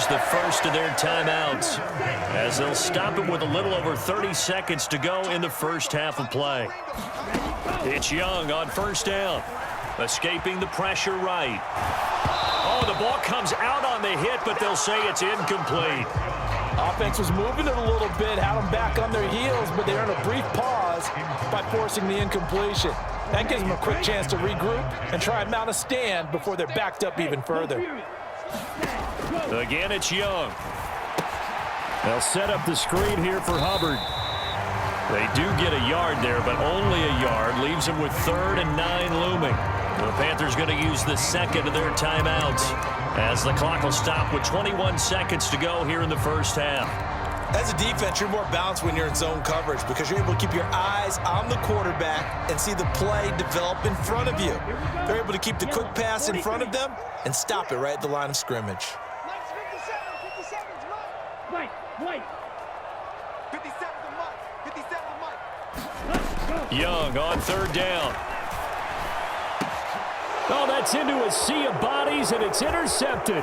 use the first of their timeouts as they'll stop it with a little over 30 seconds to go in the first half of play. It's Young on first down. Escaping the pressure right. Oh, the ball comes out on the hit, but they'll say it's incomplete. Offense was moving it a little bit, had them back on their heels, but they earned a brief pause by forcing the incompletion. That gives them a quick chance to regroup and try and mount a stand before they're backed up even further. Again, it's Young. They'll set up the screen here for Hubbard. They do get a yard there, but only a yard. Leaves them with 3rd and 9 looming. The Panthers going to use the second of their timeouts as the clock will stop with 21 seconds to go here in the first half. As a defense, you're more balanced when you're in zone coverage because you're able to keep your eyes on the quarterback and see the play develop in front of you. They're able to keep the quick pass in front of them and stop it right at the line of scrimmage. Young on 3rd down. Oh, that's into a sea of bodies, and it's intercepted.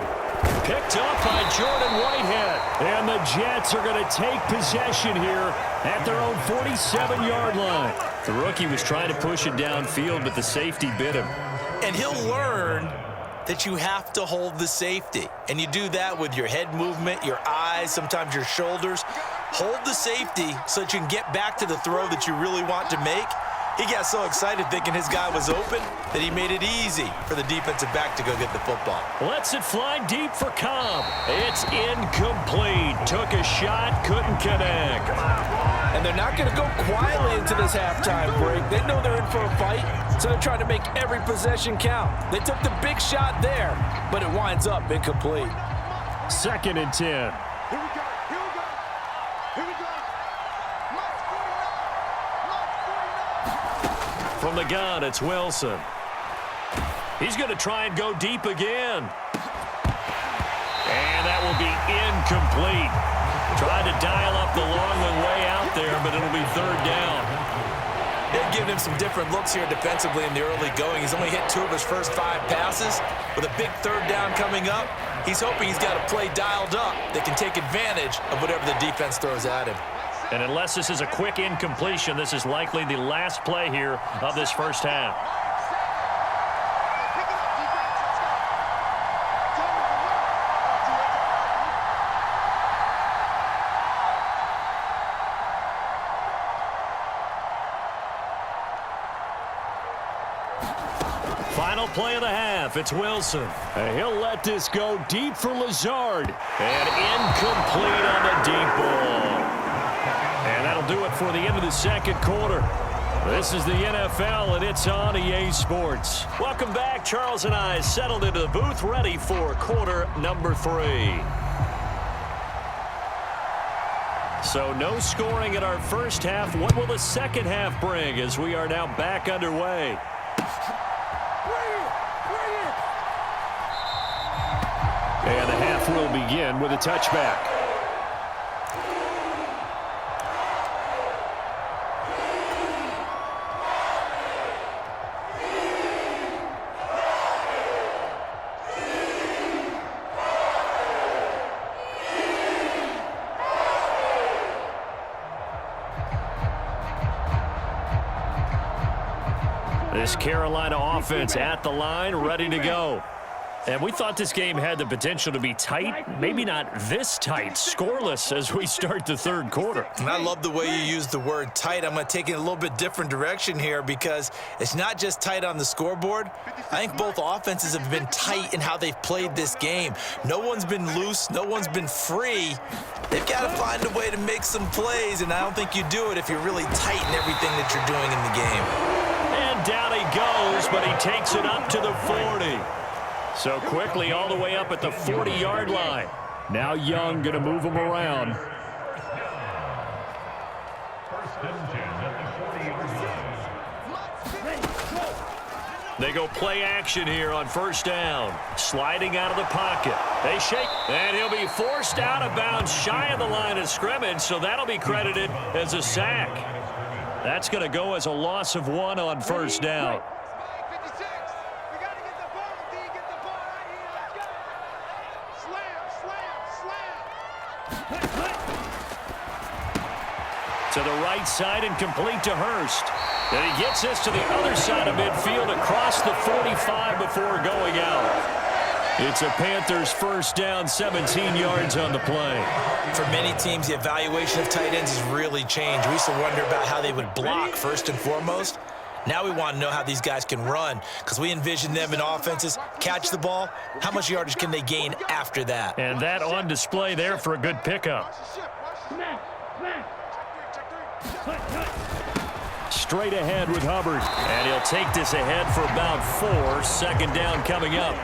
Picked up by Jordan Whitehead. And the Jets are going to take possession here at their own 47-yard line. The rookie was trying to push it downfield, but the safety bit him. And he'll learn that you have to hold the safety. And you do that with your head movement, your eyes, sometimes your shoulders. Hold the safety so that you can get back to the throw that you really want to make. He got so excited thinking his guy was open that he made it easy for the defensive back to go get the football. Lets it fly deep for Cobb. It's incomplete. Took a shot, couldn't connect. And they're not going to go quietly into this halftime break. They know they're in for a fight, so they're trying to make every possession count. They took the big shot there, but it winds up incomplete. 2nd and 10. From the gun, it's Wilson. He's going to try and go deep again. And that will be incomplete. Tried to dial up the long one way out there, but it'll be 3rd down. They're giving him some different looks here defensively in the early going. He's only hit 2 of his first 5 passes. With a big 3rd down coming up, he's hoping he's got a play dialed up that can take advantage of whatever the defense throws at him. And unless this is a quick incompletion, this is likely the last play here of this first half. Final play of the half. It's Wilson. And he'll let this go deep for Lazard. And incomplete on the deep ball. And that'll do it for the end of the second quarter. This is the NFL, and it's on EA Sports. Welcome back. Charles and I settled into the booth, ready for quarter number 3. So no scoring in our first half. What will the second half bring as we are now back underway? And the half will begin with a touchback. This Carolina offense at the line, ready to go. And we thought this game had the potential to be tight, maybe not this tight, scoreless as we start the third quarter. And I love the way you use the word tight. I'm going to take it in a little bit different direction here because it's not just tight on the scoreboard. I think both offenses have been tight in how they've played this game. No one's been loose. No one's been free. They've got to find a way to make some plays, and I don't think you do it if you're really tight in everything that you're doing in the game. And down he goes, but he takes it up to the 40. So quickly all the way up at the 40-yard line. Now Young going to move him around. They go play action here on first down. Sliding out of the pocket. They shake, and he'll be forced out of bounds shy of the line of scrimmage, so that'll be credited as a sack. That's going to go as a loss of 1 on first down. To the right side and complete to Hurst. And he gets this to the other side of midfield across the 45 before going out. It's a Panthers first down, 17 yards on the play. For many teams, the evaluation of tight ends has really changed. We used to wonder about how they would block first and foremost. Now we want to know how these guys can run, because we envision them in offenses, catch the ball, how much yardage can they gain after that? And that on display there for a good pickup. Straight ahead with Hubbard. And he'll take this ahead for about 4. Second down coming up.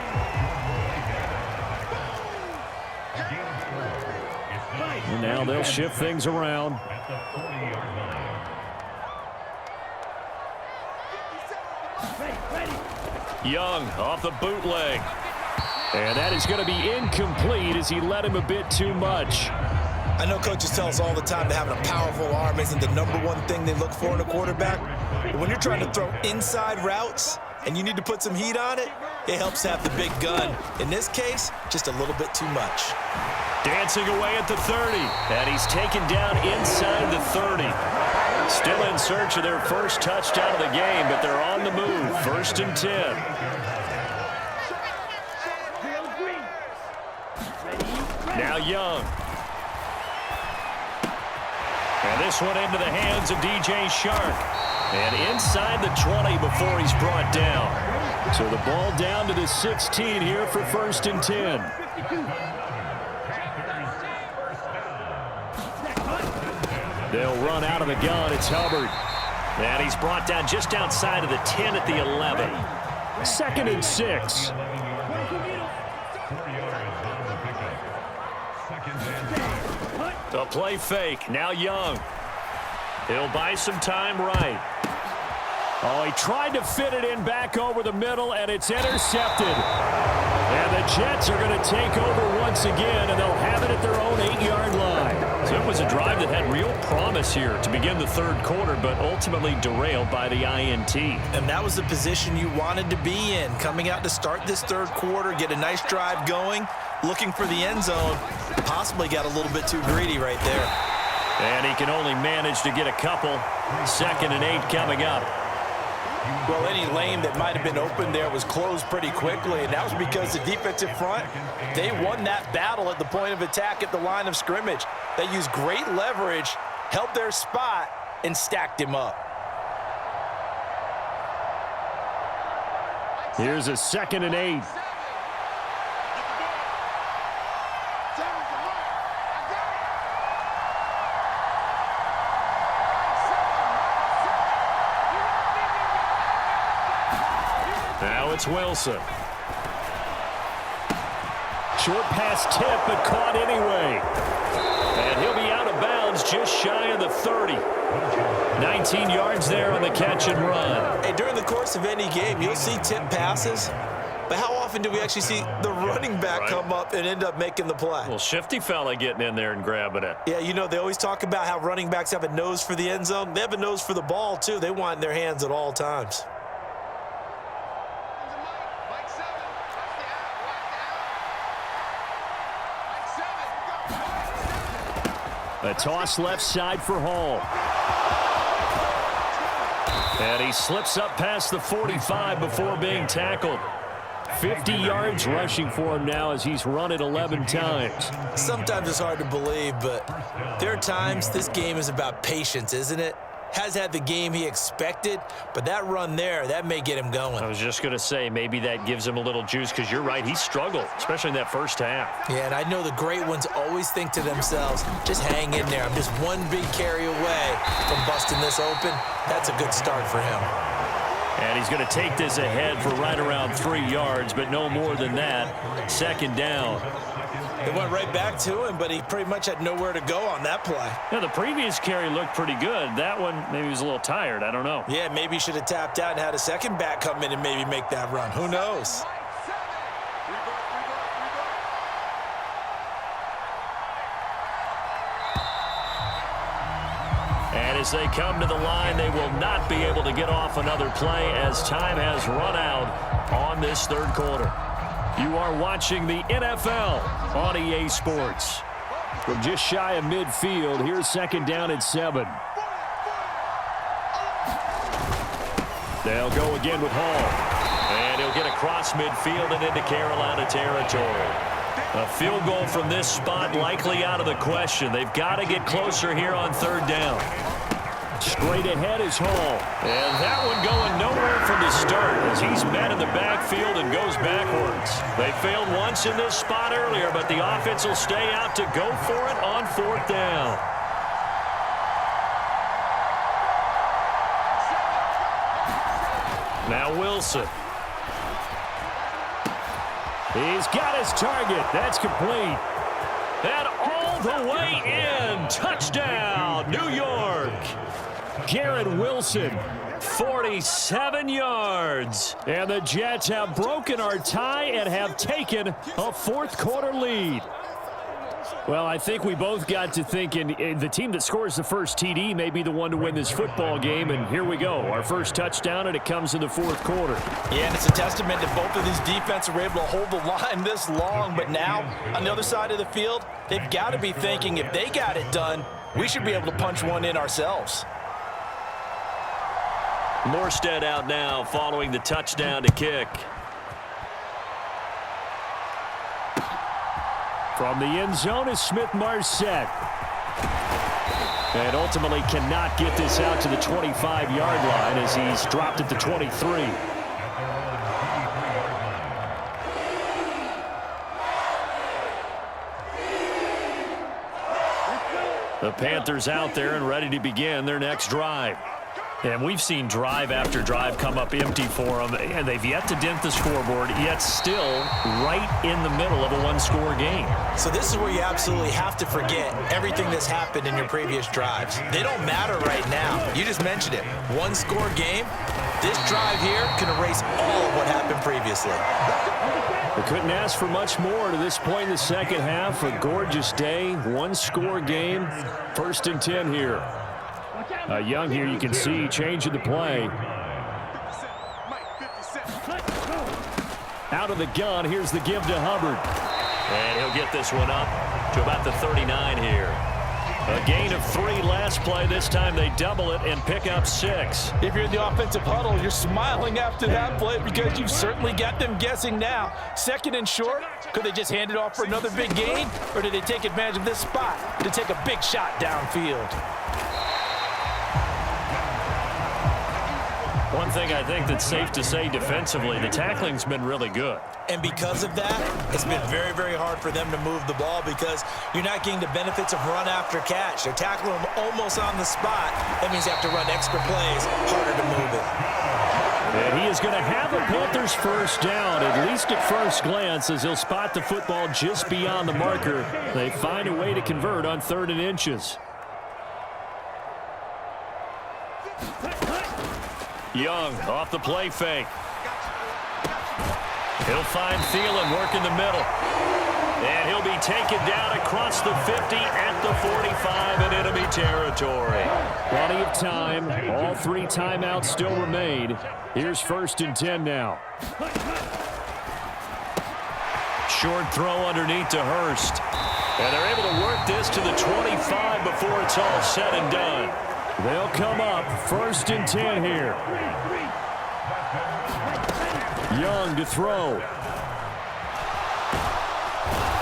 And now they'll shift things around. Young off the bootleg. And that is going to be incomplete as he led him a bit too much. I know coaches tell us all the time that having a powerful arm isn't the #1 thing they look for in a quarterback. But when you're trying to throw inside routes and you need to put some heat on it, it helps to have the big gun. In this case, just a little bit too much. Dancing away at the 30. And he's taken down inside the 30. Still in search of their first touchdown of the game, but they're on the move. First and 10. Now Young. And this one into the hands of DJ Shark. And inside the 20 before he's brought down. So the ball down to the 16 here for first and 10. They'll run out of the gun. It's Hubbard. And he's brought down just outside of the 10 at the 11. Second and 6. The play fake. Now Young. He'll buy some time right. Oh, he tried to fit it in back over the middle, and it's intercepted. And the Jets are going to take over once again, and they'll have it at their own 8-yard line. So it was a drive that had real promise here to begin the third quarter, but ultimately derailed by the INT. And that was the position you wanted to be in, coming out to start this third quarter, get a nice drive going, looking for the end zone, possibly got a little bit too greedy right there. And he can only manage to get a couple. Second and 8 coming up. Well, any lane that might have been open there was closed pretty quickly, and that was because the defensive front, they won that battle at the point of attack at the line of scrimmage. They used great leverage, held their spot, and stacked him up. Here's a second and 8. Now it's Wilson. Short pass tip, but caught anyway. And he'll be out of bounds just shy of the 30. 19 yards there on the catch and run. Hey, during the course of any game, you'll see tip passes, but how often do we actually see the running back come up and end up making the play? Well, shifty fella getting in there and grabbing it. Yeah, you know, they always talk about how running backs have a nose for the end zone. They have a nose for the ball, too. They want it in their hands at all times. A toss left side for Hall. And he slips up past the 45 before being tackled. 50 yards rushing for him now as he's run it 11 times. Sometimes it's hard to believe, but there are times this game is about patience, isn't it? Has had the game he expected, but that run there, that may get him going. I was just going to say, maybe that gives him a little juice, because you're right, he struggled, especially in that first half. Yeah, and I know the great ones always think to themselves, just hang in there. I'm just one big carry away from busting this open. That's a good start for him. And he's going to take this ahead for right around 3 yards, but no more than that. Second down. It went right back to him, but he pretty much had nowhere to go on that play. Yeah, the previous carry looked pretty good. That one, maybe he was a little tired. I don't know. Yeah, maybe he should have tapped out and had a second back come in and maybe make that run. Who knows? And as they come to the line, they will not be able to get off another play as time has run out on this third quarter. You are watching the NFL on EA Sports. From just shy of midfield, here's second down and 7. They'll go again with Hall. And he'll get across midfield and into Carolina territory. A field goal from this spot likely out of the question. They've got to get closer here on third down. Straight ahead is Hall. And that one going nowhere from the start as he's met in the backfield and goes backwards. They failed once in this spot earlier, but the offense will stay out to go for it on fourth down. Now Wilson. He's got his target. That's complete. And all the way in. Touchdown, New York. Garrett Wilson, 47 yards. And the Jets have broken our tie and have taken a fourth-quarter lead. Well, I think we both got to thinking the team that scores the first TD may be the one to win this football game, and here we go. Our first touchdown, and it comes in the fourth quarter. Yeah, and it's a testament that both of these defenses were able to hold the line this long, but now, on the other side of the field, they've got to be thinking if they got it done, we should be able to punch one in ourselves. Morstead out now following the touchdown to kick. From the end zone is Smith-Marset. And ultimately cannot get this out to the 25-yard line as he's dropped at the 23. The Panthers out there and ready to begin their next drive. And we've seen drive after drive come up empty for them, and they've yet to dent the scoreboard, yet still right in the middle of a one-score game. So this is where you absolutely have to forget everything that's happened in your previous drives. They don't matter right now. You just mentioned it. One-score game. This drive here can erase all of what happened previously. We couldn't ask for much more to this point in the second half. A gorgeous day, one-score game, 1st and 10 here. Young here, you can see, changing the play. Out of the gun, here's the give to Hubbard. And he'll get this one up to about the 39 here. A gain of 3 last play. This time they double it and pick up 6. If you're in the offensive huddle, you're smiling after that play because you've certainly got them guessing now. 2nd and short, could they just hand it off for another big gain? Or did they take advantage of this spot to take a big shot downfield? One thing I think that's safe to say defensively, the tackling's been really good. And because of that, it's been very, very hard for them to move the ball because you're not getting the benefits of run after catch. They're tackling them almost on the spot. That means they have to run extra plays, harder to move it. And he is going to have the Panthers first down, at least at first glance, as he'll spot the football just beyond the marker. They find a way to convert on 3rd and inches. Young off the play fake. He'll find Thielen working the middle. And he'll be taken down across the 50 at the 45 in enemy territory. Plenty of time. All 3 timeouts still remain. Here's 1st and 10 now. Short throw underneath to Hurst. And they're able to work this to the 25 before it's all said and done. They'll come up 1st and 10 here. Young to throw.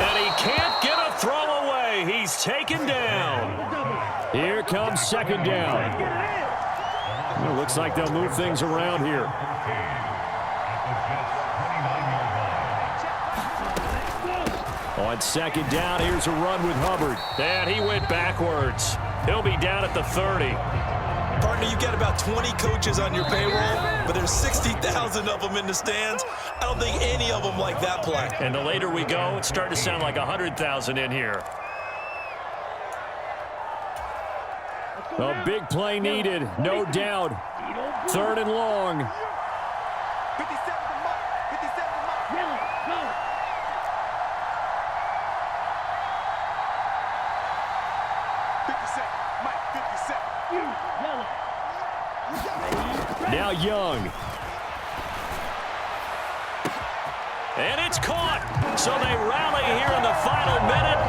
And he can't get a throw away. He's taken down. Here comes 2nd down. It looks like they'll move things around here. On 2nd down, here's a run with Hubbard. And he went backwards. He'll be down at the 30. Partner, you've got about 20 coaches on your payroll, but there's 60,000 of them in the stands. I don't think any of them like that play. And the later we go, it's starting to sound like 100,000 in here. A big play needed, no doubt. 3rd and long. Now Young. And it's caught. So they rally here in the final minute,